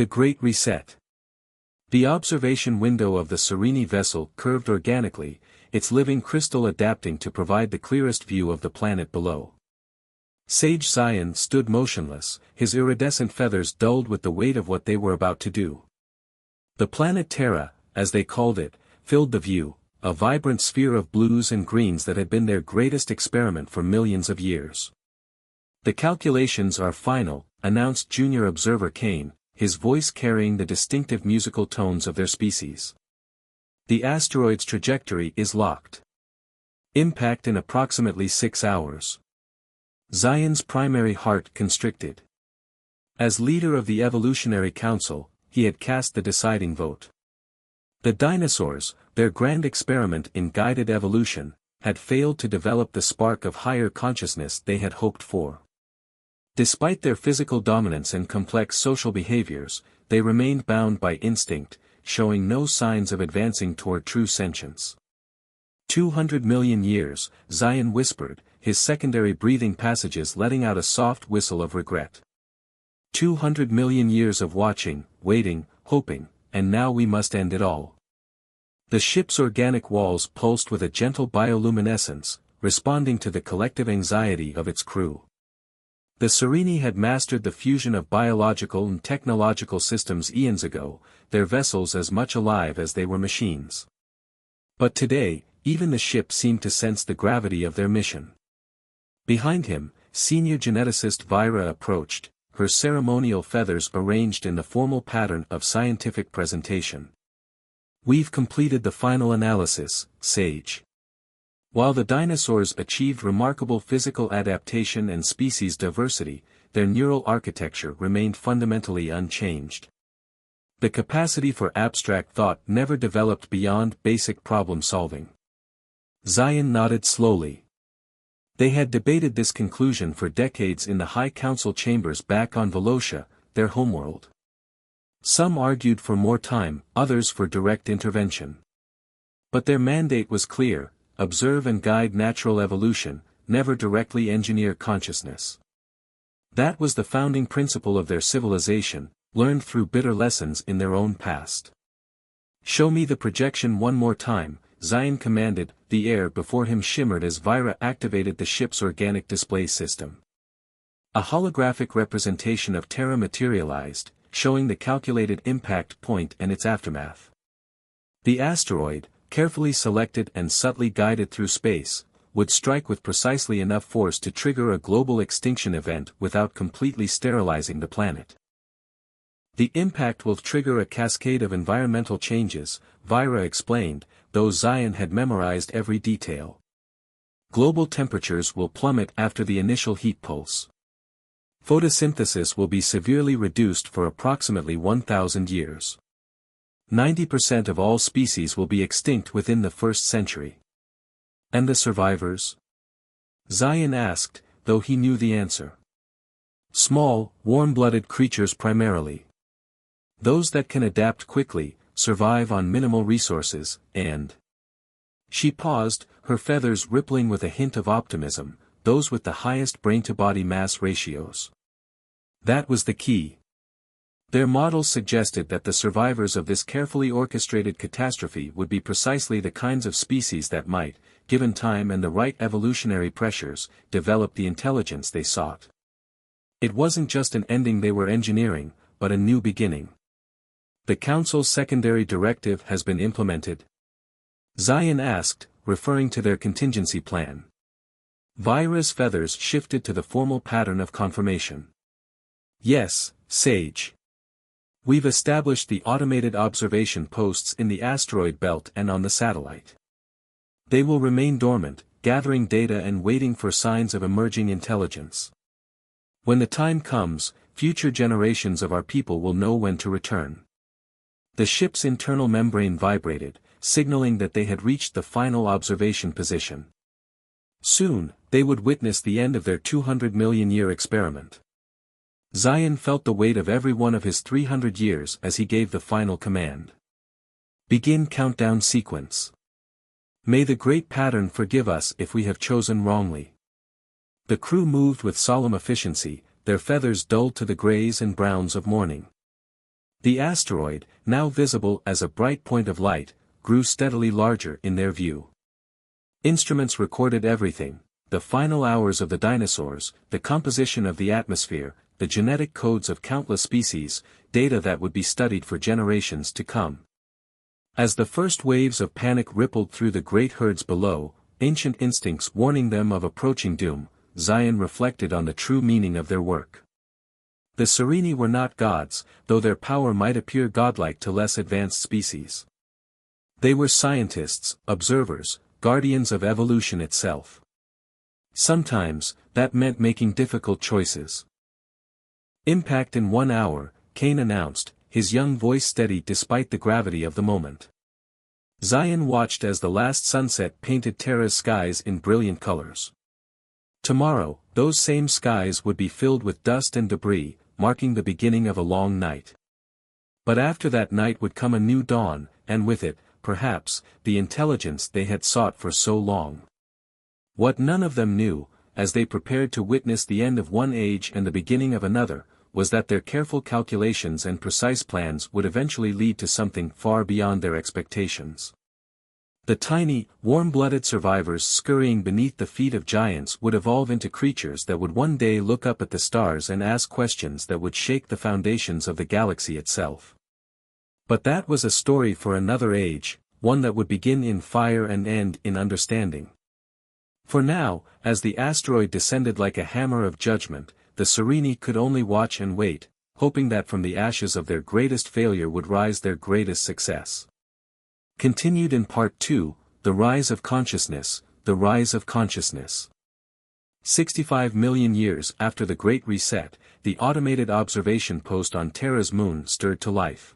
The Great Reset. The observation window of the Serenity vessel curved organically, its living crystal adapting to provide the clearest view of the planet below. Sage Zion stood motionless, his iridescent feathers dulled with the weight of what they were about to do. The planet Terra, as they called it, filled the view, a vibrant sphere of blues and greens that had been their greatest experiment for millions of years. "The calculations are final," announced Junior Observer Kane, his voice carrying the distinctive musical tones of their species. "The asteroid's trajectory is locked. Impact in approximately 6 hours." Zion's primary heart constricted. As leader of the Evolutionary Council, he had cast the deciding vote. The dinosaurs, their grand experiment in guided evolution, had failed to develop the spark of higher consciousness they had hoped for. Despite their physical dominance and complex social behaviors, they remained bound by instinct, showing no signs of advancing toward true sentience. 200 million years, Zion whispered, his secondary breathing passages letting out a soft whistle of regret. 200 million years of watching, waiting, hoping, and now we must end it all. The ship's organic walls pulsed with a gentle bioluminescence, responding to the collective anxiety of its crew. The Serenity had mastered the fusion of biological and technological systems eons ago, their vessels as much alive as they were machines. But today, even the ship seemed to sense the gravity of their mission. Behind him, senior geneticist Vira approached, her ceremonial feathers arranged in the formal pattern of scientific presentation. "We've completed the final analysis, Sage." While the dinosaurs achieved remarkable physical adaptation and species diversity, their neural architecture remained fundamentally unchanged. The capacity for abstract thought never developed beyond basic problem-solving. Zion nodded slowly. They had debated this conclusion for decades in the High Council chambers back on Velocia, their homeworld. Some argued for more time, others for direct intervention. But their mandate was clear: observe and guide natural evolution, never directly engineer consciousness. That was the founding principle of their civilization, learned through bitter lessons in their own past. "Show me the projection one more time," Zion commanded. The air before him shimmered as Vira activated the ship's organic display system. A holographic representation of Terra materialized, showing the calculated impact point and its aftermath. The asteroid, carefully selected and subtly guided through space, would strike with precisely enough force to trigger a global extinction event without completely sterilizing the planet. "The impact will trigger a cascade of environmental changes," Vira explained, though Zion had memorized every detail. "Global temperatures will plummet after the initial heat pulse. Photosynthesis will be severely reduced for approximately 1,000 years. 90% of all species will be extinct within the first century." "And the survivors?" Zion asked, though he knew the answer. "Small, warm-blooded creatures primarily. Those that can adapt quickly, survive on minimal resources, and—" She paused, her feathers rippling with a hint of optimism, "those with the highest brain-to-body mass ratios." That was the key. Their models suggested that the survivors of this carefully orchestrated catastrophe would be precisely the kinds of species that might, given time and the right evolutionary pressures, develop the intelligence they sought. It wasn't just an ending they were engineering, but a new beginning. "The Council's secondary directive has been implemented?" Zion asked, referring to their contingency plan. Vira's feathers shifted to the formal pattern of confirmation. "Yes, Sage. We've established the automated observation posts in the asteroid belt and on the satellite. They will remain dormant, gathering data and waiting for signs of emerging intelligence. When the time comes, future generations of our people will know when to return." The ship's internal membrane vibrated, signaling that they had reached the final observation position. Soon, they would witness the end of their 200 million year experiment. Zion felt the weight of every one of his 300 years as he gave the final command. "Begin countdown sequence. May the great pattern forgive us if we have chosen wrongly." The crew moved with solemn efficiency, their feathers dulled to the grays and browns of morning. The asteroid, now visible as a bright point of light, grew steadily larger in their view. Instruments recorded everything: the final hours of the dinosaurs, the composition of the atmosphere, the genetic codes of countless species, data that would be studied for generations to come. As the first waves of panic rippled through the great herds below, ancient instincts warning them of approaching doom, Zion reflected on the true meaning of their work. The Serini were not gods, though their power might appear godlike to less advanced species. They were scientists, observers, guardians of evolution itself. Sometimes, that meant making difficult choices. Impact in 1 hour, Kane announced, his young voice steady despite the gravity of the moment. Zion watched as the last sunset painted Terra's skies in brilliant colors. Tomorrow, those same skies would be filled with dust and debris, marking the beginning of a long night. But after that night would come a new dawn, and with it, perhaps, the intelligence they had sought for so long. What none of them knew, as they prepared to witness the end of one age and the beginning of another, was that their careful calculations and precise plans would eventually lead to something far beyond their expectations. The tiny, warm-blooded survivors scurrying beneath the feet of giants would evolve into creatures that would one day look up at the stars and ask questions that would shake the foundations of the galaxy itself. But that was a story for another age, one that would begin in fire and end in understanding. For now, as the asteroid descended like a hammer of judgment, the Serini could only watch and wait, hoping that from the ashes of their greatest failure would rise their greatest success. Continued in Part 2, The Rise of Consciousness, The Rise of Consciousness. 65 million years after the Great Reset, the automated observation post on Terra's moon stirred to life.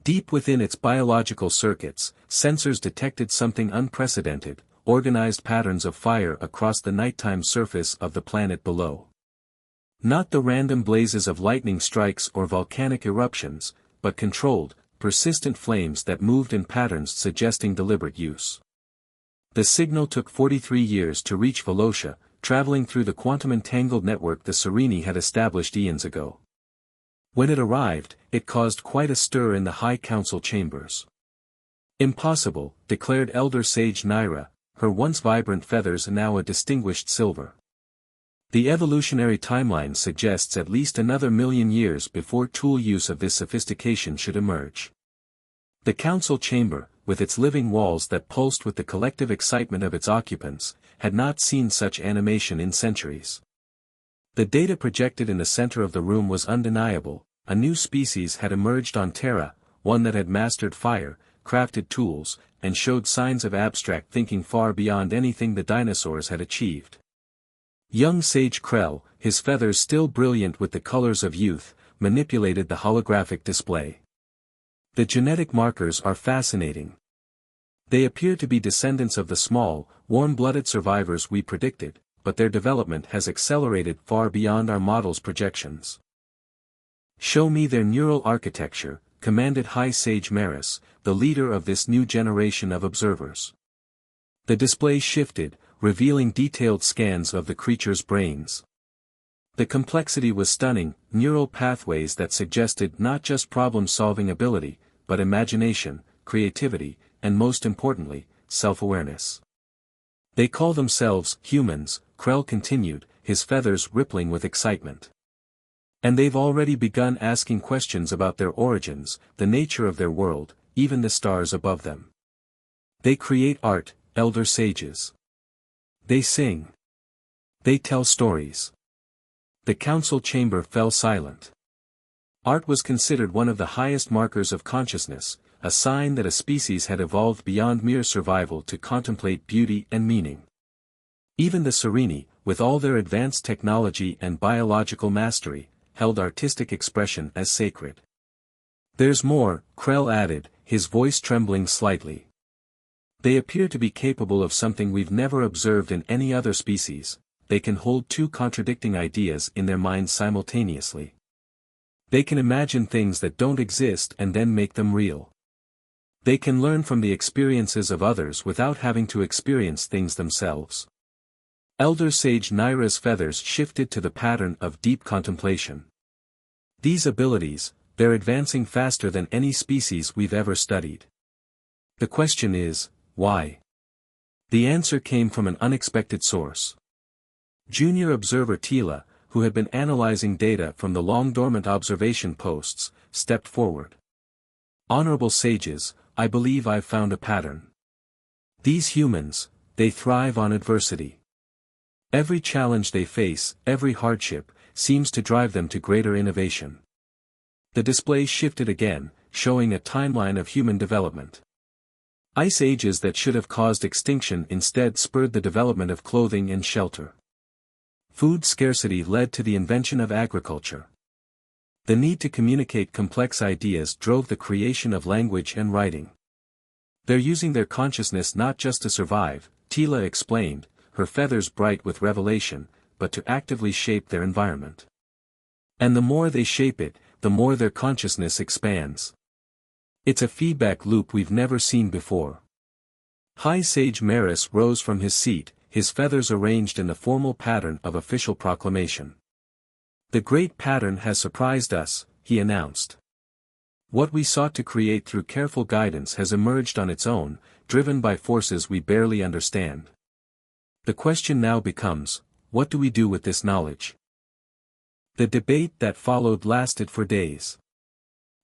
Deep within its biological circuits, sensors detected something unprecedented: organized patterns of fire across the nighttime surface of the planet below. Not the random blazes of lightning strikes or volcanic eruptions, but controlled, persistent flames that moved in patterns suggesting deliberate use. The signal took 43 years to reach Velocia, traveling through the quantum-entangled network the Serini had established eons ago. When it arrived, it caused quite a stir in the High Council chambers. "Impossible," declared Elder Sage Naira, her once vibrant feathers now a distinguished silver. "The evolutionary timeline suggests at least another million years before tool use of this sophistication should emerge." The council chamber, with its living walls that pulsed with the collective excitement of its occupants, had not seen such animation in centuries. The data projected in the center of the room was undeniable: a new species had emerged on Terra, one that had mastered fire, crafted tools, and showed signs of abstract thinking far beyond anything the dinosaurs had achieved. Young Sage Krell, his feathers still brilliant with the colors of youth, manipulated the holographic display. "The genetic markers are fascinating. They appear to be descendants of the small, warm-blooded survivors we predicted, but their development has accelerated far beyond our model's projections." "Show me their neural architecture," commanded High Sage Maris, the leader of this new generation of observers. The display shifted, revealing detailed scans of the creature's brains. The complexity was stunning: neural pathways that suggested not just problem-solving ability, but imagination, creativity, and most importantly, self-awareness. "They call themselves humans," Krell continued, his feathers rippling with excitement. "And they've already begun asking questions about their origins, the nature of their world, even the stars above them. They create art, elder sages. They sing. They tell stories." The council chamber fell silent. Art was considered one of the highest markers of consciousness, a sign that a species had evolved beyond mere survival to contemplate beauty and meaning. Even the Serini, with all their advanced technology and biological mastery, held artistic expression as sacred. "There's more," Krell added, his voice trembling slightly. "They appear to be capable of something we've never observed in any other species: they can hold two contradicting ideas in their minds simultaneously. They can imagine things that don't exist and then make them real. They can learn from the experiences of others without having to experience things themselves." Elder Sage Naira's feathers shifted to the pattern of deep contemplation. "These abilities," they're advancing faster than any species we've ever studied. The question is, why? The answer came from an unexpected source. Junior observer Tila, who had been analyzing data from the long-dormant observation posts, stepped forward. "Honorable sages, I believe I've found a pattern. These humans, they thrive on adversity. Every challenge they face, every hardship, seems to drive them to greater innovation." The display shifted again, showing a timeline of human development. Ice ages that should have caused extinction instead spurred the development of clothing and shelter. Food scarcity led to the invention of agriculture. The need to communicate complex ideas drove the creation of language and writing. "They're using their consciousness not just to survive," Tila explained, her feathers bright with revelation, "but to actively shape their environment. And the more they shape it, the more their consciousness expands. It's a feedback loop we've never seen before." High Sage Maris rose from his seat, his feathers arranged in the formal pattern of official proclamation. "The great pattern has surprised us," he announced. "What we sought to create through careful guidance has emerged on its own, driven by forces we barely understand. The question now becomes, what do we do with this knowledge?" The debate that followed lasted for days.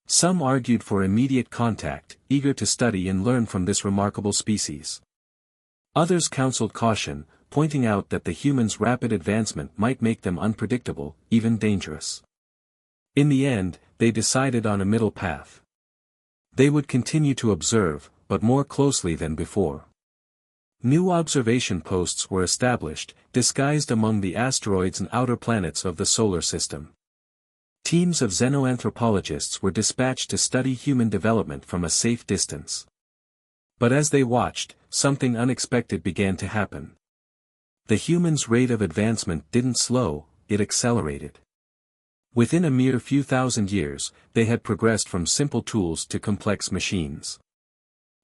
Some argued for immediate contact, eager to study and learn from this remarkable species. Others counseled caution, pointing out that the humans' rapid advancement might make them unpredictable, even dangerous. In the end, they decided on a middle path. They would continue to observe, but more closely than before. New observation posts were established, disguised among the asteroids and outer planets of the solar system. Teams of xenoanthropologists were dispatched to study human development from a safe distance. But as they watched, something unexpected began to happen. The humans' rate of advancement didn't slow, it accelerated. Within a mere few thousand years, they had progressed from simple tools to complex machines.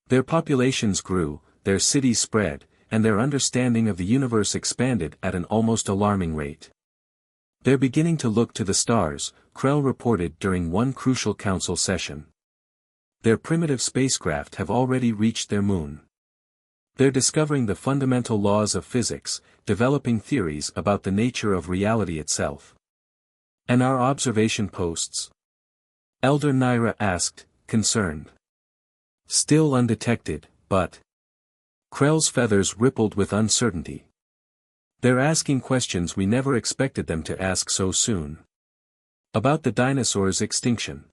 Their populations grew, their cities spread, and their understanding of the universe expanded at an almost alarming rate. "They're beginning to look to the stars," Krell reported during one crucial council session. "Their primitive spacecraft have already reached their moon. They're discovering the fundamental laws of physics, developing theories about the nature of reality itself." "And our observation posts?" Elder Naira asked, concerned. "Still undetected, but..." Krell's feathers rippled with uncertainty. "They're asking questions we never expected them to ask so soon. About the dinosaurs' extinction.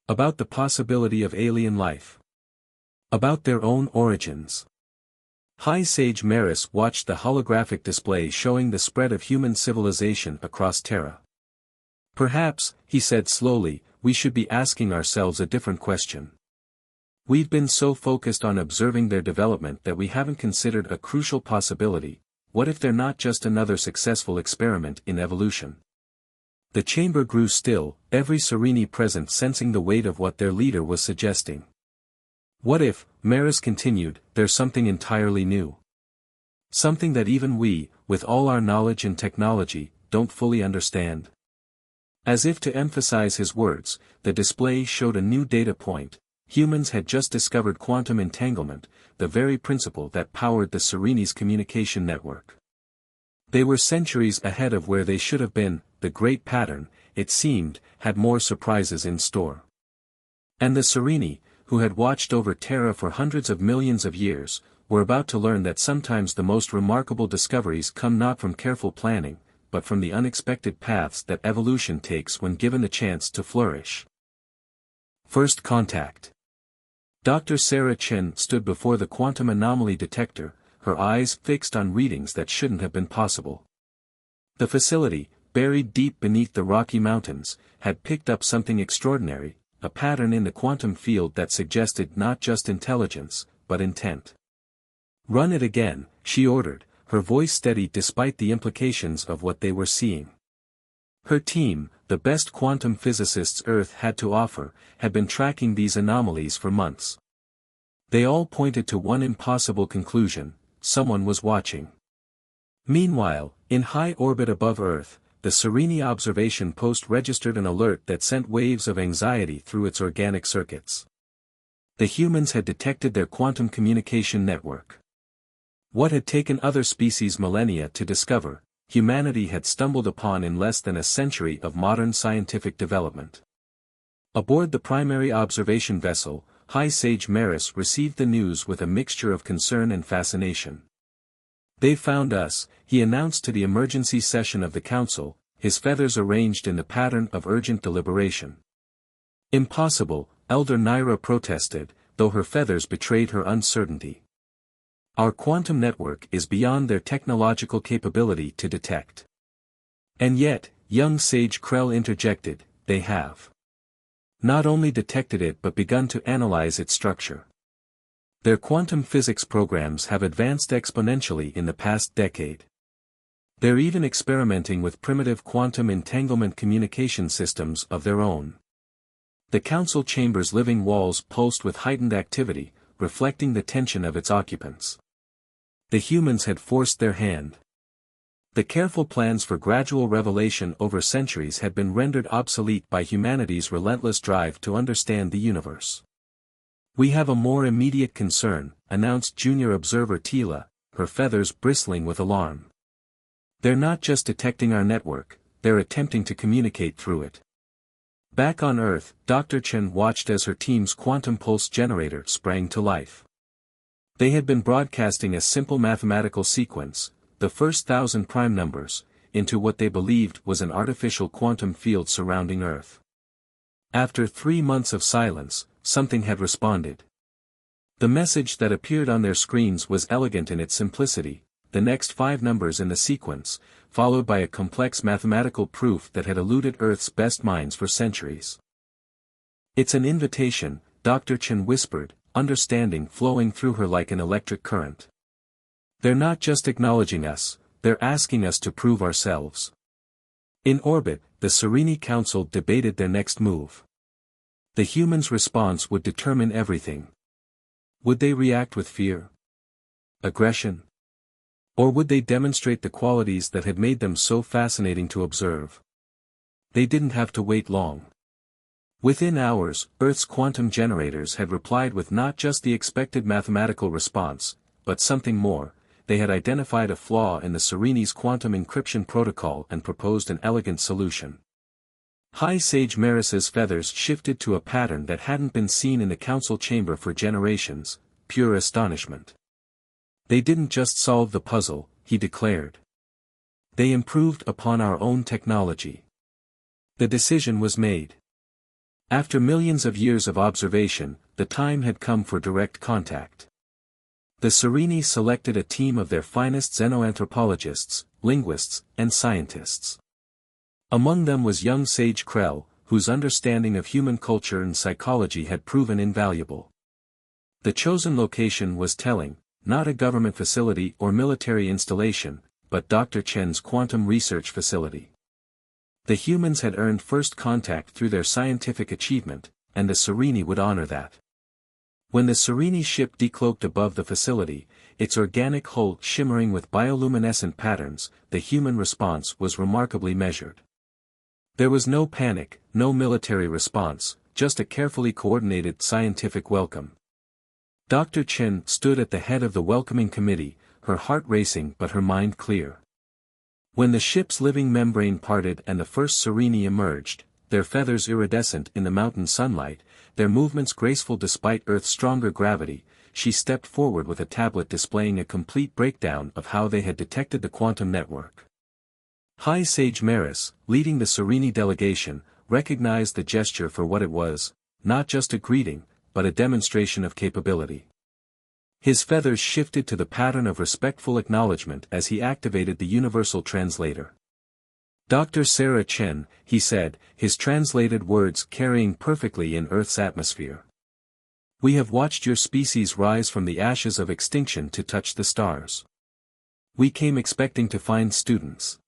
About the possibility of alien life. About their own origins." High Sage Maris watched the holographic display showing the spread of human civilization across Terra. "Perhaps," he said slowly, "we should be asking ourselves a different question. We've been so focused on observing their development that we haven't considered a crucial possibility: what if they're not just another successful experiment in evolution?" The chamber grew still, every Serini present sensing the weight of what their leader was suggesting. "What if," Maris continued, "there's something entirely new? Something that even we, with all our knowledge and technology, don't fully understand?" As if to emphasize his words, the display showed a new data point: humans had just discovered quantum entanglement, the very principle that powered the Sereni's communication network. They were centuries ahead of where they should have been. The great pattern, it seemed, had more surprises in store. And the Serini, who had watched over Terra for hundreds of millions of years, were about to learn that sometimes the most remarkable discoveries come not from careful planning, but from the unexpected paths that evolution takes when given the chance to flourish. First contact. Dr. Sarah Chen stood before the quantum anomaly detector, her eyes fixed on readings that shouldn't have been possible. The facility, buried deep beneath the Rocky Mountains, had picked up something extraordinary, a pattern in the quantum field that suggested not just intelligence, but intent. "Run it again," she ordered, her voice steady despite the implications of what they were seeing. Her team, the best quantum physicists Earth had to offer, had been tracking these anomalies for months. They all pointed to one impossible conclusion: someone was watching. Meanwhile, in high orbit above Earth, the Serene observation post registered an alert that sent waves of anxiety through its organic circuits. The humans had detected their quantum communication network. What had taken other species millennia to discover, humanity had stumbled upon in less than a century of modern scientific development. Aboard the primary observation vessel, High Sage Maris received the news with a mixture of concern and fascination. "They found us," he announced to the emergency session of the council, his feathers arranged in the pattern of urgent deliberation. "Impossible," Elder Naira protested, though her feathers betrayed her uncertainty. "Our quantum network is beyond their technological capability to detect." "And yet," young Sage Krell interjected, "they have not only detected it but begun to analyze its structure. Their quantum physics programs have advanced exponentially in the past decade. They're even experimenting with primitive quantum entanglement communication systems of their own." The council chamber's living walls pulsed with heightened activity, reflecting the tension of its occupants. The humans had forced their hand. The careful plans for gradual revelation over centuries had been rendered obsolete by humanity's relentless drive to understand the universe. "We have a more immediate concern," announced junior observer Tila, her feathers bristling with alarm. "They're not just detecting our network, they're attempting to communicate through it." Back on Earth, Dr. Chen watched as her team's quantum pulse generator sprang to life. They had been broadcasting a simple mathematical sequence, the first 1,000 prime numbers, into what they believed was an artificial quantum field surrounding Earth. After 3 months of silence, something had responded. The message that appeared on their screens was elegant in its simplicity, the next 5 numbers in the sequence, followed by a complex mathematical proof that had eluded Earth's best minds for centuries. "It's an invitation," Dr. Chen whispered, understanding flowing through her like an electric current. "They're not just acknowledging us, they're asking us to prove ourselves." In orbit, the Serene Council debated their next move. The humans' response would determine everything. Would they react with fear? Aggression? Or would they demonstrate the qualities that had made them so fascinating to observe? They didn't have to wait long. Within hours, Earth's quantum generators had replied with not just the expected mathematical response, but something more. They had identified a flaw in the Serene's quantum encryption protocol and proposed an elegant solution. High Sage Maris's feathers shifted to a pattern that hadn't been seen in the council chamber for generations, pure astonishment. "They didn't just solve the puzzle," he declared. "They improved upon our own technology." The decision was made. After millions of years of observation, the time had come for direct contact. The Serene selected a team of their finest xenoanthropologists, linguists, and scientists. Among them was young Sage Krell, whose understanding of human culture and psychology had proven invaluable. The chosen location was telling, not a government facility or military installation, but Dr. Chen's quantum research facility. The humans had earned first contact through their scientific achievement, and the Serene would honor that. When the Serene ship decloaked above the facility, its organic hull shimmering with bioluminescent patterns, the human response was remarkably measured. There was no panic, no military response, just a carefully coordinated scientific welcome. Dr. Chen stood at the head of the welcoming committee, her heart racing but her mind clear. When the ship's living membrane parted and the first Serene emerged, their feathers iridescent in the mountain sunlight, their movements graceful despite Earth's stronger gravity, she stepped forward with a tablet displaying a complete breakdown of how they had detected the quantum network. High Sage Maris, leading the Serene delegation, recognized the gesture for what it was, not just a greeting, but a demonstration of capability. His feathers shifted to the pattern of respectful acknowledgement as he activated the universal translator. "Dr. Sarah Chen," he said, his translated words carrying perfectly in Earth's atmosphere. "We have watched your species rise from the ashes of extinction to touch the stars. We came expecting to find students.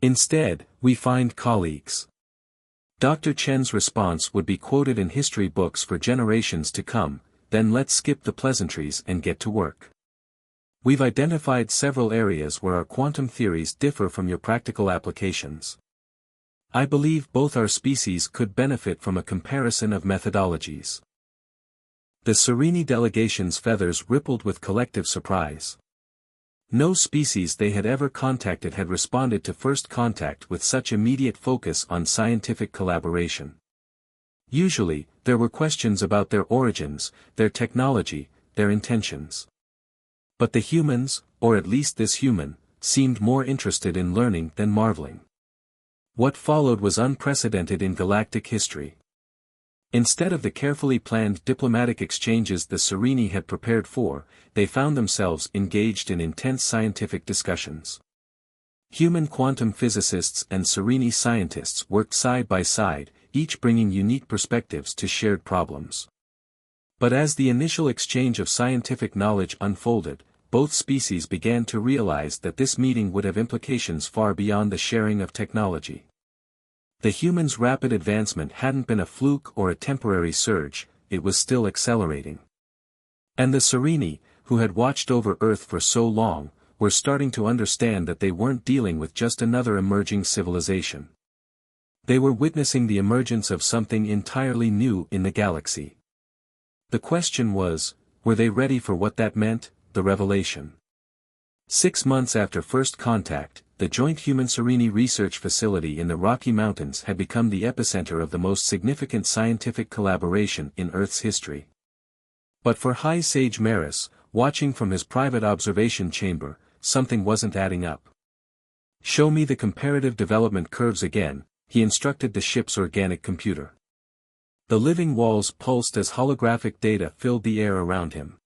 Instead, we find colleagues." Dr. Chen's response would be quoted in history books for generations to come. "Then let's skip the pleasantries and get to work. We've identified several areas where our quantum theories differ from your practical applications. I believe both our species could benefit from a comparison of methodologies. The Serini delegation's feathers rippled with collective surprise. No species they had ever contacted had responded to first contact with such immediate focus on scientific collaboration. Usually, there were questions about their origins, their technology, their intentions. But the humans, or at least this human, seemed more interested in learning than marveling. What followed was unprecedented in galactic history. Instead of the carefully planned diplomatic exchanges the Serini had prepared for, they found themselves engaged in intense scientific discussions. Human quantum physicists and Serini scientists worked side by side, each bringing unique perspectives to shared problems. But as the initial exchange of scientific knowledge unfolded, both species began to realize that this meeting would have implications far beyond the sharing of technology. The humans' rapid advancement hadn't been a fluke or a temporary surge, it was still accelerating. And the Serini, who had watched over Earth for so long, were starting to understand that they weren't dealing with just another emerging civilization. They were witnessing the emergence of something entirely new in the galaxy. The question was, were they ready for what that meant, the revelation? 6 months after first contact, the joint Human-Serini research facility in the Rocky Mountains had become the epicenter of the most significant scientific collaboration in Earth's history. But for High Sage Maris, watching from his private observation chamber, something wasn't adding up. "Show me the comparative development curves again," he instructed the ship's organic computer. The living walls pulsed as holographic data filled the air around him.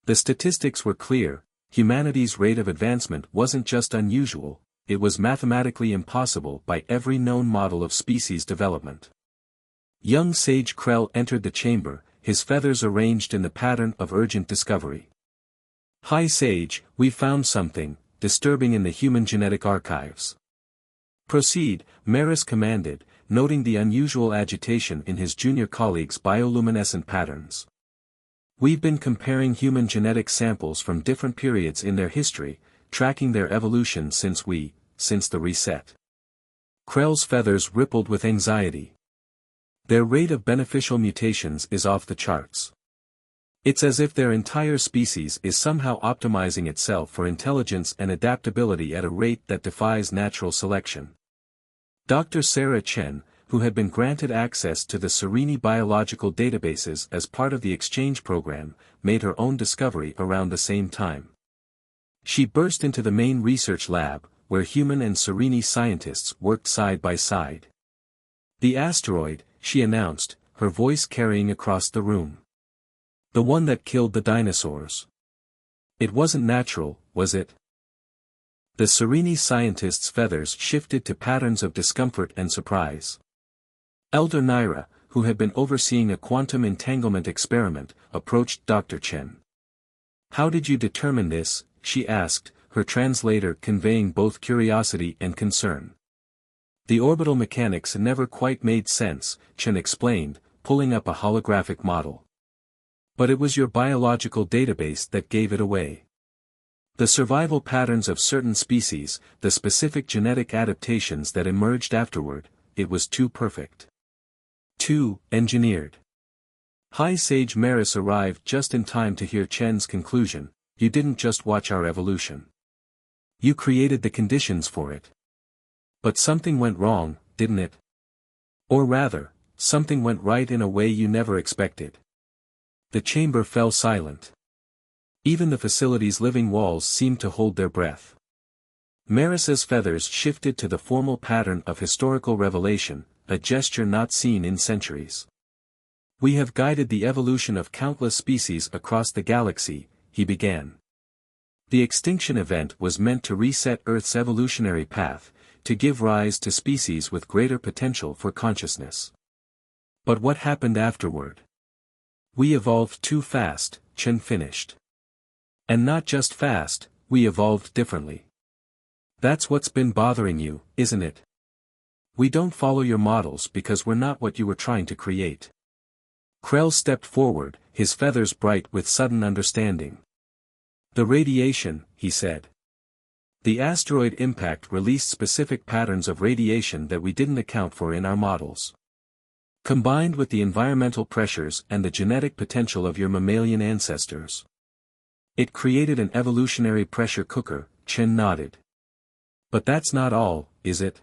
The statistics were clear. Humanity's rate of advancement wasn't just unusual, it was mathematically impossible by every known model of species development. Young Sage Krell entered the chamber, his feathers arranged in the pattern of urgent discovery. "High Sage, we've found something disturbing in the human genetic archives." "Proceed," Maris commanded, noting the unusual agitation in his junior colleague's bioluminescent patterns. "We've been comparing human genetic samples from different periods in their history, tracking their evolution since the reset." Krell's feathers rippled with anxiety. "Their rate of beneficial mutations is off the charts. It's as if their entire species is somehow optimizing itself for intelligence and adaptability at a rate that defies natural selection." Dr. Sarah Chen, who had been granted access to the Serini biological databases as part of the exchange program, made her own discovery around the same time. She burst into the main research lab, where human and Serini scientists worked side by side. "The asteroid," she announced, her voice carrying across the room. "The one that killed the dinosaurs. It wasn't natural, was it?" The Serini scientists' feathers shifted to patterns of discomfort and surprise. Elder Naira, who had been overseeing a quantum entanglement experiment, approached Dr. Chen. "How did you determine this?" she asked, her translator conveying both curiosity and concern. "The orbital mechanics never quite made sense," Chen explained, pulling up a holographic model. "But it was your biological database that gave it away. The survival patterns of certain species, the specific genetic adaptations that emerged afterward, it was too perfect. Too engineered." High Sage Maris arrived just in time to hear Chen's conclusion. "You didn't just watch our evolution. You created the conditions for it. But something went wrong, didn't it? Or rather, something went right in a way you never expected." The chamber fell silent. Even the facility's living walls seemed to hold their breath. Maris's feathers shifted to the formal pattern of historical revelation, a gesture not seen in centuries. "We have guided the evolution of countless species across the galaxy," he began. "The extinction event was meant to reset Earth's evolutionary path, to give rise to species with greater potential for consciousness. But what happened afterward? We evolved too fast," Chen finished. "And not just fast, we evolved differently. That's what's been bothering you, isn't it? We don't follow your models because we're not what you were trying to create." Krell stepped forward, his feathers bright with sudden understanding. The radiation, he said. The asteroid impact released specific patterns of radiation that we didn't account for in our models. Combined with the environmental pressures and the genetic potential of your mammalian ancestors, it created an evolutionary pressure cooker. Chen nodded. But that's not all, is it?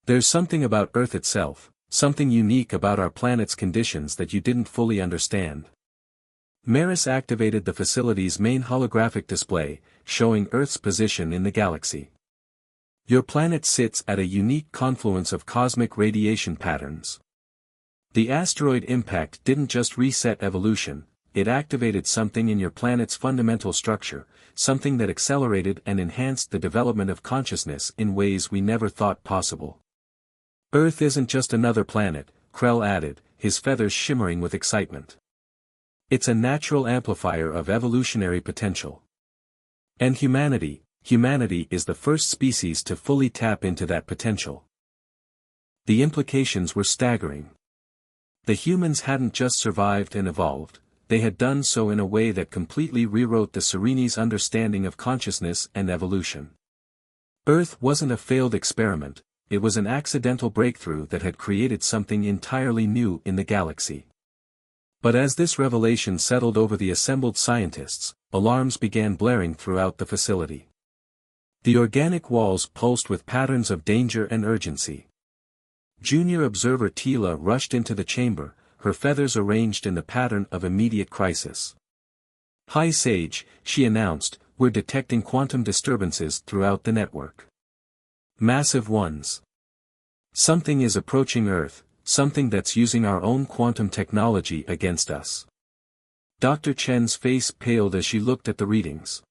There's something about Earth itself, something unique about our planet's conditions that you didn't fully understand. Maris activated the facility's main holographic display, showing Earth's position in the galaxy. Your planet sits at a unique confluence of cosmic radiation patterns. The asteroid impact didn't just reset evolution, it activated something in your planet's fundamental structure, something that accelerated and enhanced the development of consciousness in ways we never thought possible. Earth isn't just another planet, Krell added, his feathers shimmering with excitement. It's a natural amplifier of evolutionary potential. And humanity is the first species to fully tap into that potential. The implications were staggering. The humans hadn't just survived and evolved, they had done so in a way that completely rewrote the Sereni's understanding of consciousness and evolution. Earth wasn't a failed experiment, it was an accidental breakthrough that had created something entirely new in the galaxy. But as this revelation settled over the assembled scientists, alarms began blaring throughout the facility. The organic walls pulsed with patterns of danger and urgency. Junior observer Tila rushed into the chamber, her feathers arranged in the pattern of immediate crisis. "High Sage," she announced, "we're detecting quantum disturbances throughout the network. Massive ones. Something is approaching Earth, something that's using our own quantum technology against us." Dr. Chen's face paled as she looked at the readings.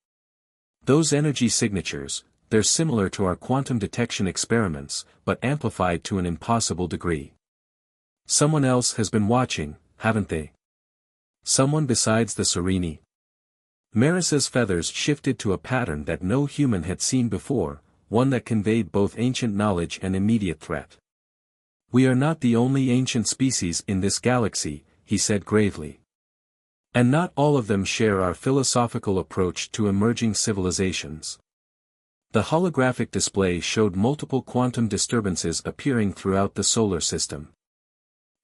"Those energy signatures, they're similar to our quantum detection experiments, but amplified to an impossible degree. Someone else has been watching, haven't they? Someone besides the Sereni?" Maris's feathers shifted to a pattern that no human had seen before, one that conveyed both ancient knowledge and immediate threat. "We are not the only ancient species in this galaxy," he said gravely. "And not all of them share our philosophical approach to emerging civilizations." The holographic display showed multiple quantum disturbances appearing throughout the solar system.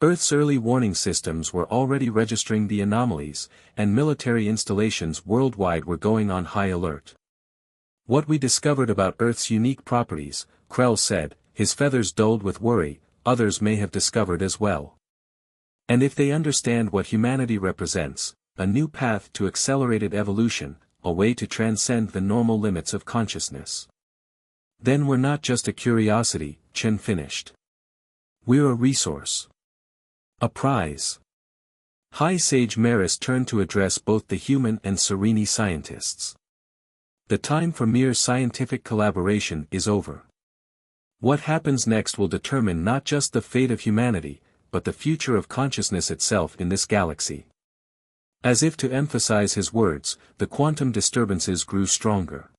Earth's early warning systems were already registering the anomalies, and military installations worldwide were going on high alert. "What we discovered about Earth's unique properties," Krell said, his feathers dulled with worry, "others may have discovered as well. And if they understand what humanity represents, a new path to accelerated evolution, a way to transcend the normal limits of consciousness. Then we're not just a curiosity," Chen finished. "We're a resource. A prize." High Sage Maris turned to address both the human and Sereni scientists. "The time for mere scientific collaboration is over. What happens next will determine not just the fate of humanity, but the future of consciousness itself in this galaxy." As if to emphasize his words, the quantum disturbances grew stronger.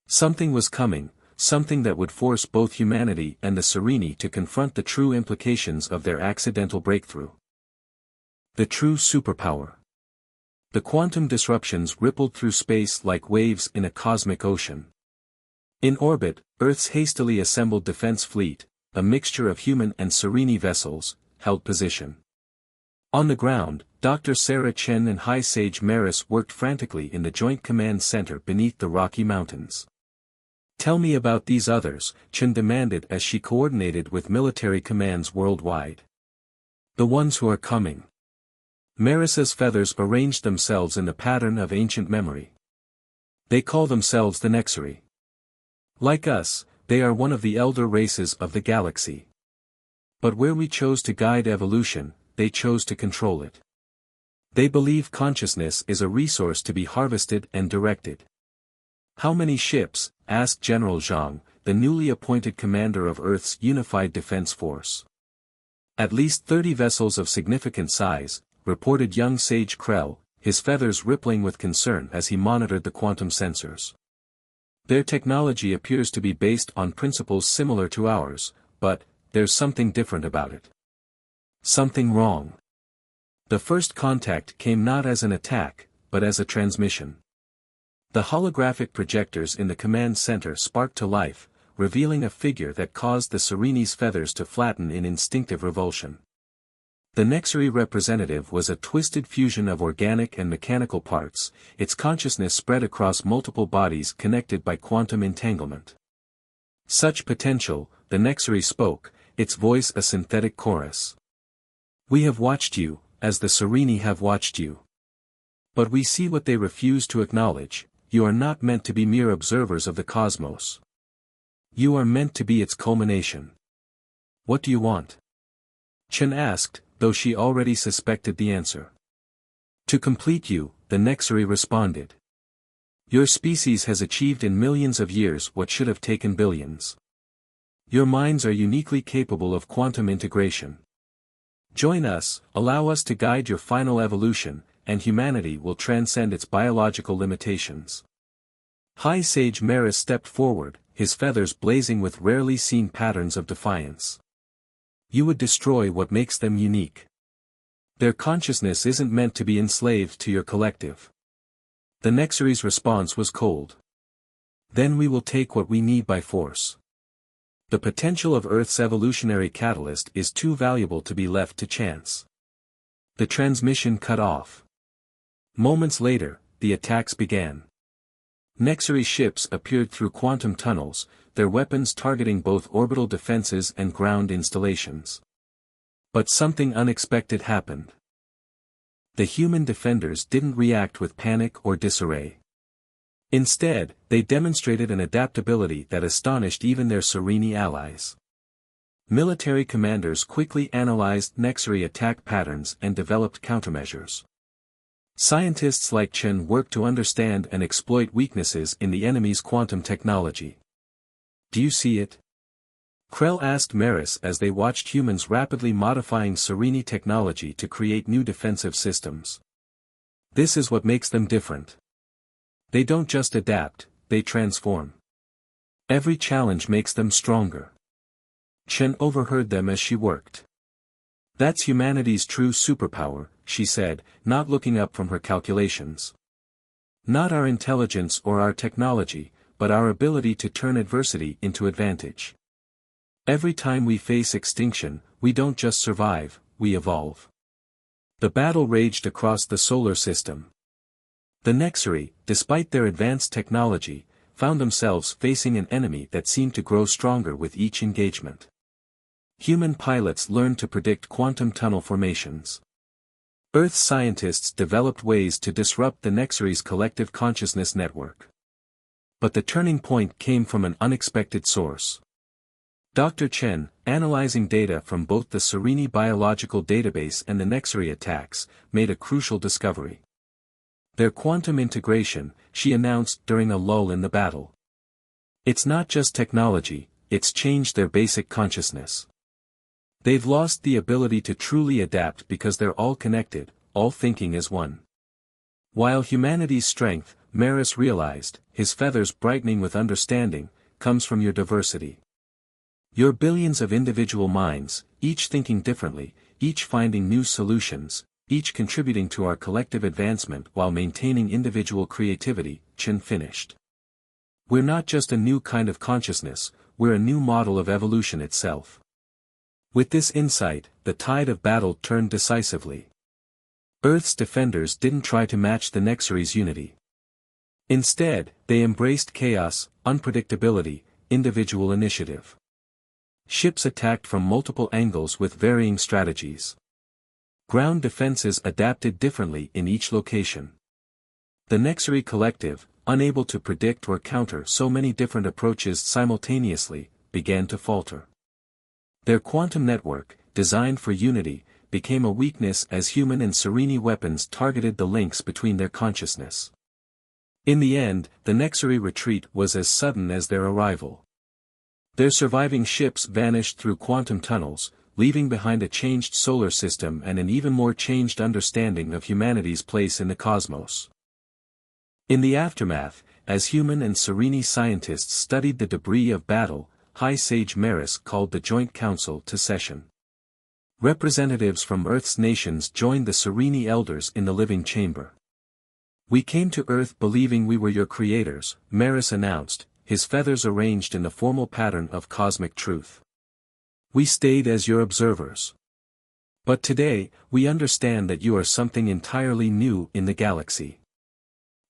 Something was coming, something that would force both humanity and the Sereni to confront the true implications of their accidental breakthrough. The true superpower. The quantum disruptions rippled through space like waves in a cosmic ocean. In orbit, Earth's hastily assembled defense fleet, a mixture of human and Sereni vessels, held position. On the ground, Dr. Sarah Chen and High Sage Maris worked frantically in the Joint Command Center beneath the Rocky Mountains. "Tell me about these others," Chen demanded as she coordinated with military commands worldwide. "The ones who are coming." Maris's feathers arranged themselves in the pattern of ancient memory. "They call themselves the Nexari. Like us, they are one of the elder races of the galaxy. But where we chose to guide evolution, they chose to control it. They believe consciousness is a resource to be harvested and directed." "How many ships?" asked General Zhang, the newly appointed commander of Earth's unified defense force. "At least 30 vessels of significant size," reported young Sage Krell, his feathers rippling with concern as he monitored the quantum sensors. "Their technology appears to be based on principles similar to ours, but there's something different about it." "Something wrong." The first contact came not as an attack, but as a transmission. The holographic projectors in the command center sparked to life, revealing a figure that caused the Sereni's feathers to flatten in instinctive revulsion. The Nexari representative was a twisted fusion of organic and mechanical parts, its consciousness spread across multiple bodies connected by quantum entanglement. Such potential, the Nexari spoke, its voice a synthetic chorus. We have watched you, as the Sereni have watched you. But we see what they refuse to acknowledge: you are not meant to be mere observers of the cosmos. You are meant to be its culmination. What do you want? Chen asked, though she already suspected the answer. To complete you, the Nexari responded. Your species has achieved in millions of years what should have taken billions. Your minds are uniquely capable of quantum integration. Join us, allow us to guide your final evolution, and humanity will transcend its biological limitations. High Sage Maris stepped forward, his feathers blazing with rarely seen patterns of defiance. You would destroy what makes them unique. Their consciousness isn't meant to be enslaved to your collective. The Nexari's response was cold. Then we will take what we need by force. The potential of Earth's evolutionary catalyst is too valuable to be left to chance. The transmission cut off. Moments later, the attacks began. Nexari ships appeared through quantum tunnels, their weapons targeting both orbital defenses and ground installations. But something unexpected happened. The human defenders didn't react with panic or disarray. Instead, they demonstrated an adaptability that astonished even their Sereni allies. Military commanders quickly analyzed Nexari attack patterns and developed countermeasures. Scientists like Chen worked to understand and exploit weaknesses in the enemy's quantum technology. Do you see it? Krell asked Maris as they watched humans rapidly modifying Sereni technology to create new defensive systems. This is what makes them different. They don't just adapt, they transform. Every challenge makes them stronger. Chen overheard them as she worked. That's humanity's true superpower, she said, not looking up from her calculations. Not our intelligence or our technology, but our ability to turn adversity into advantage. Every time we face extinction, we don't just survive, we evolve. The battle raged across the solar system. The Nexari, despite their advanced technology, found themselves facing an enemy that seemed to grow stronger with each engagement. Human pilots learned to predict quantum tunnel formations. Earth scientists developed ways to disrupt the Nexari's collective consciousness network. But the turning point came from an unexpected source. Dr. Chen, analyzing data from both the Sereni biological database and the Nexari attacks, made a crucial discovery. Their quantum integration, she announced during a lull in the battle. It's not just technology, it's changed their basic consciousness. They've lost the ability to truly adapt because they're all connected, all thinking as one. While humanity's strength, Maris realized, his feathers brightening with understanding, comes from your diversity. Your billions of individual minds, each thinking differently, each finding new solutions, each contributing to our collective advancement while maintaining individual creativity, Chen finished. We're not just a new kind of consciousness, we're a new model of evolution itself. With this insight, the tide of battle turned decisively. Earth's defenders didn't try to match the Nexari's unity. Instead, they embraced chaos, unpredictability, individual initiative. Ships attacked from multiple angles with varying strategies. Ground defenses adapted differently in each location. The Nexari collective, unable to predict or counter so many different approaches simultaneously, began to falter. Their quantum network, designed for unity, became a weakness as human and Sereni weapons targeted the links between their consciousness. In the end, the Nexari retreat was as sudden as their arrival. Their surviving ships vanished through quantum tunnels, leaving behind a changed solar system and an even more changed understanding of humanity's place in the cosmos. In the aftermath, as human and Sereni scientists studied the debris of battle, High Sage Maris called the Joint Council to session. Representatives from Earth's nations joined the Sereni elders in the living chamber. We came to Earth believing we were your creators, Maris announced, his feathers arranged in the formal pattern of cosmic truth. We stayed as your observers. But today, we understand that you are something entirely new in the galaxy.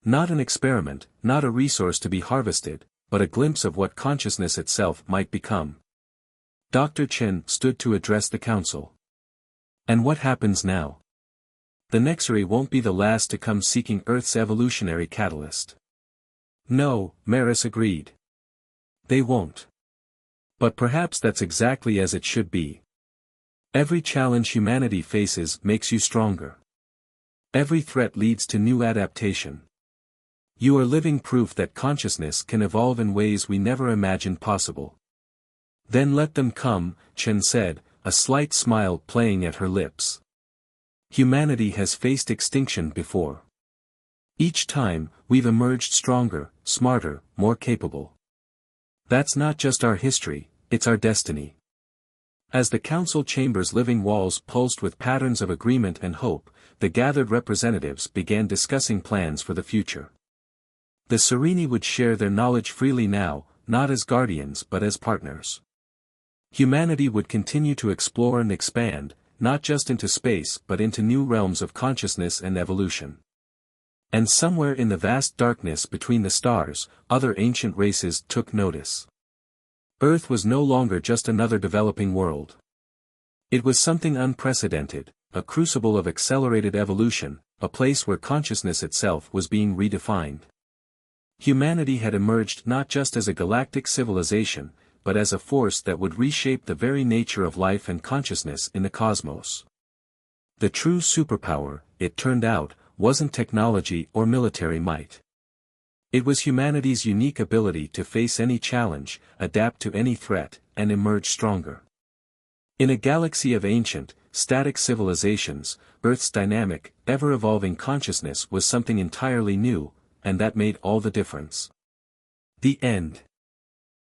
Not an experiment, not a resource to be harvested, but a glimpse of what consciousness itself might become. Dr. Chen stood to address the council. And what happens now? The Nexari won't be the last to come seeking Earth's evolutionary catalyst. No, Maris agreed. They won't. But perhaps that's exactly as it should be. Every challenge humanity faces makes you stronger. Every threat leads to new adaptation. You are living proof that consciousness can evolve in ways we never imagined possible. Then let them come, Chen said, a slight smile playing at her lips. Humanity has faced extinction before. Each time, we've emerged stronger, smarter, more capable. That's not just our history, it's our destiny. As the council chamber's living walls pulsed with patterns of agreement and hope, the gathered representatives began discussing plans for the future. The Serini would share their knowledge freely now, not as guardians but as partners. Humanity would continue to explore and expand, not just into space but into new realms of consciousness and evolution. And somewhere in the vast darkness between the stars, other ancient races took notice. Earth was no longer just another developing world. It was something unprecedented, a crucible of accelerated evolution, a place where consciousness itself was being redefined. Humanity had emerged not just as a galactic civilization, but as a force that would reshape the very nature of life and consciousness in the cosmos. The true superpower, it turned out, wasn't technology or military might. It was humanity's unique ability to face any challenge, adapt to any threat, and emerge stronger. In a galaxy of ancient, static civilizations, Earth's dynamic, ever-evolving consciousness was something entirely new, and that made all the difference. The end.